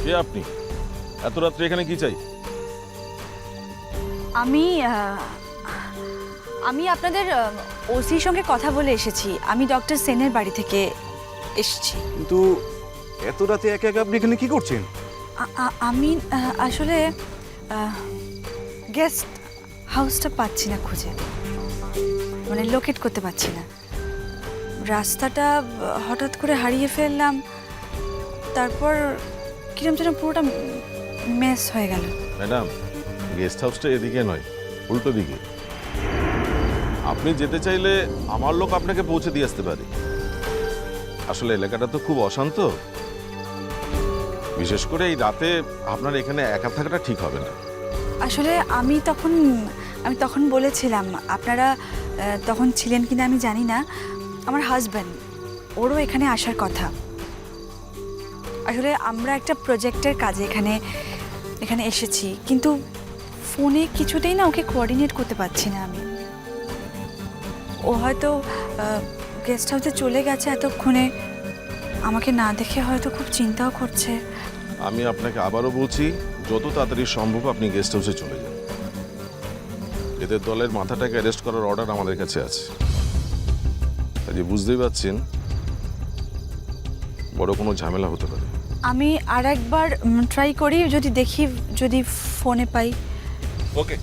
কে আপনি? এত রাত্রে এখানে কি চাই? আমি আমি আপনাদের ওসির সঙ্গে কথা বলে এসেছি। আমি ডক্টর সেনের বাড়ি থেকে এসেছি। কিন্তু এত রাতে একা একা আপনি এখানে কি করছেন? আমি আসলে গেস্ট হাউসটা পাচ্ছি না খুঁজে, মানে লোকেট করতে পারছি না। রাস্তাটা হঠাৎ করে হারিয়ে ফেললাম, তারপর কিরম যেন পুরোটা মেস হয়ে গেল। ম্যাডাম, গেস্ট হাউসটা এদিকে নয়, উল্টো দিকে। আপনি যেতে চাইলে আমার লোক আপনাকে পৌঁছে দিয়ে আসতে পারে। আসলে এলাকাটা তো খুব অশান্ত, বিশেষ করে এই রাতে আপনার এখানে একা থাকাটা ঠিক হবে না। আসলে আমি তখন বলেছিলাম, আপনারা তখন ছিলেন কিনা আমি জানি না। আমার হাজব্যান্ড, ওরও এখানে আসার কথা। আসলে আমরা একটা প্রজেক্টের কাজে এখানে এসেছি, কিন্তু ফোনে কিছুতেই না ওকে কোঅর্ডিনেট করতে পারছি না আমি। ও হয়তো গেস্ট হাউসে চলে গেছে এতক্ষণে, আমাকে না দেখে হয়তো খুব চিন্তাও করছে। আমি আপনাকে আবারও বলছি, যত তাড়াতাড়ি সম্ভব আপনি গেস্ট হাউসে চলে যান। এদের দলের মাথাটাকে অ্যারেস্ট করার অর্ডার আমাদের কাছে আছে। কাজে বুঝতেই পারছেন বড় কোনো ঝামেলা হতে পারে। আমি আর একবার ট্রাই করি, যদি ফোনে পাই। ওকে,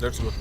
লেটস গো।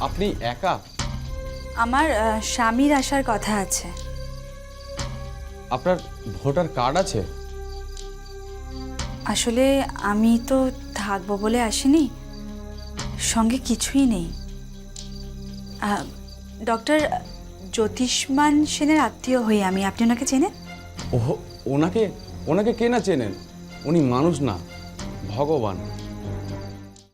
আপনি একা? আমার স্বামীর আসার কথা আছে। আপনার ভোটার কার্ড আছে? আসলে আমি তো থাকবো বলে আসিনি, সঙ্গে কিছুই নেই। ডক্টর জ্যোতিষ্মান সেনের আত্মীয় হই আমি। আপনি ওনাকে চেনেন? ওহ, ওনাকে ওনাকে কে না চেনেন? উনি মানুষ না, ভগবান।